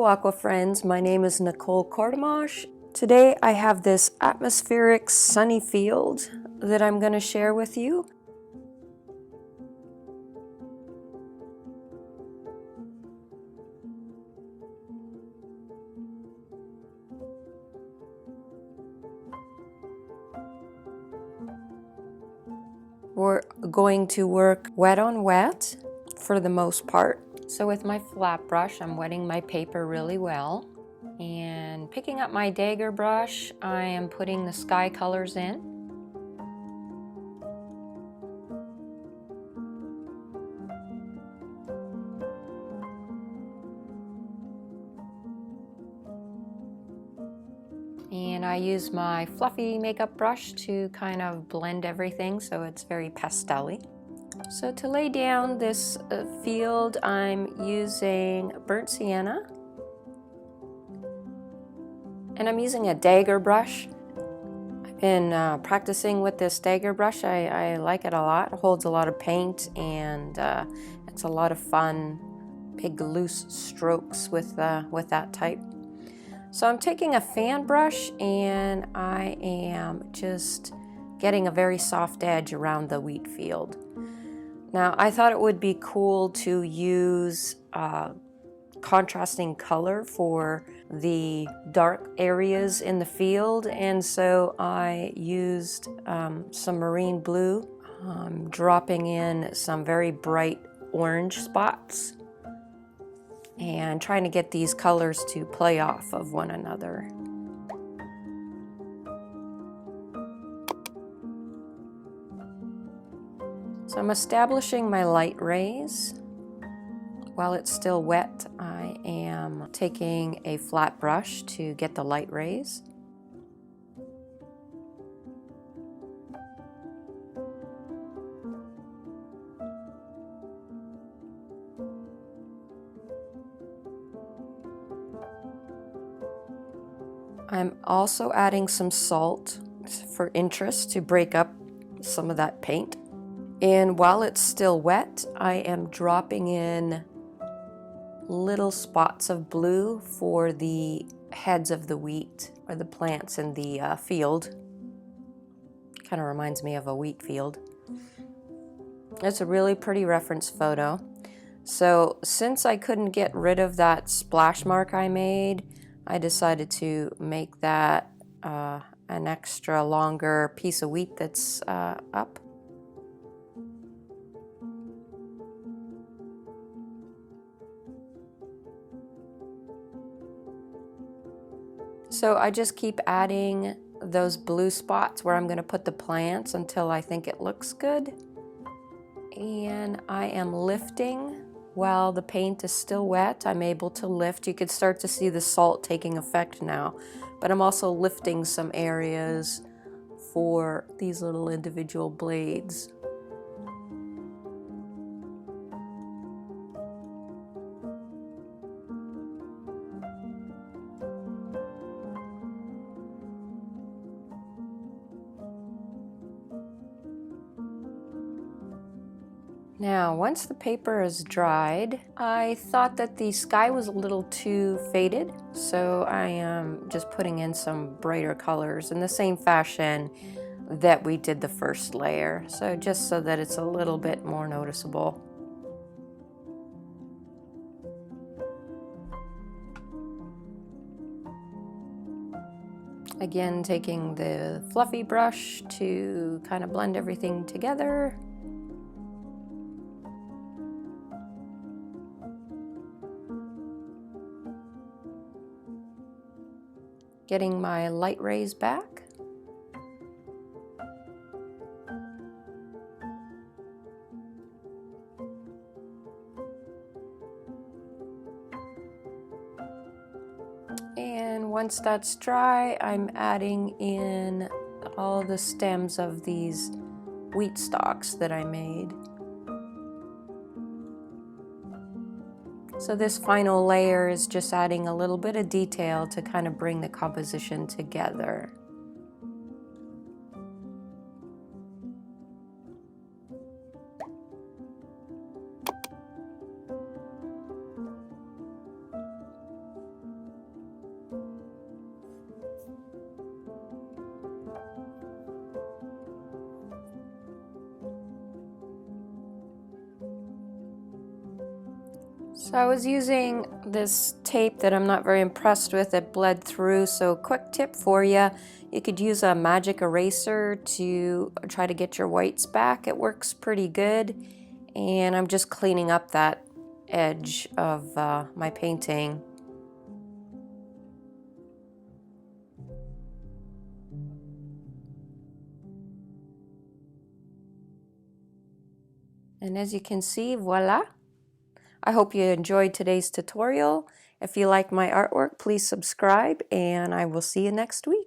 Hello aqua friends, my name is Nicole. Today I have this atmospheric sunny field that I'm going to share with you. We're going to work wet on wet for the most part. So with my flat brush, I'm wetting my paper really well. And picking up my dagger brush, I am putting the sky colors in. And I use my fluffy makeup brush to kind of blend everything so it's very pastel-y. So to lay down this field, I'm using burnt sienna. And I'm using a dagger brush. I've been practicing with this dagger brush. I like it a lot. It holds a lot of paint and it's a lot of fun, big loose strokes with that type. So I'm taking a fan brush and I am just getting a very soft edge around the wheat field. Now I thought it would be cool to use contrasting color for the dark areas in the field, and so I used some marine blue, dropping in some very bright orange spots and trying to get these colors to play off of one another. So I'm establishing my light rays. While it's still wet, I am taking a flat brush to get the light rays. I'm also adding some salt for interest to break up some of that paint. And while it's still wet, I am dropping in little spots of blue for the heads of the wheat or the plants in the field. Kind of reminds me of a wheat field. It's a really pretty reference photo. So since I couldn't get rid of that splash mark I made, I decided to make that an extra longer piece of wheat that's up. So I just keep adding those blue spots where I'm going to put the plants until I think it looks good. And I am lifting while the paint is still wet. I'm able to lift. You could start to see the salt taking effect now, but I'm also lifting some areas for these little individual blades. Now, once the paper is dried, I thought that the sky was a little too faded, so I am just putting in some brighter colors in the same fashion that we did the first layer, so just so that it's a little bit more noticeable. Again, taking the fluffy brush to kind of blend everything together. Getting my light rays back. And once that's dry, I'm adding in all the stems of these wheat stalks that I made. So this final layer is just adding a little bit of detail to kind of bring the composition together. So I was using this tape that I'm not very impressed with. It bled through, so quick tip for you. You could use a magic eraser to try to get your whites back. It works pretty good. And I'm just cleaning up that edge of my painting. And as you can see, voila. I hope you enjoyed today's tutorial. If you like my artwork, please subscribe, and I will see you next week.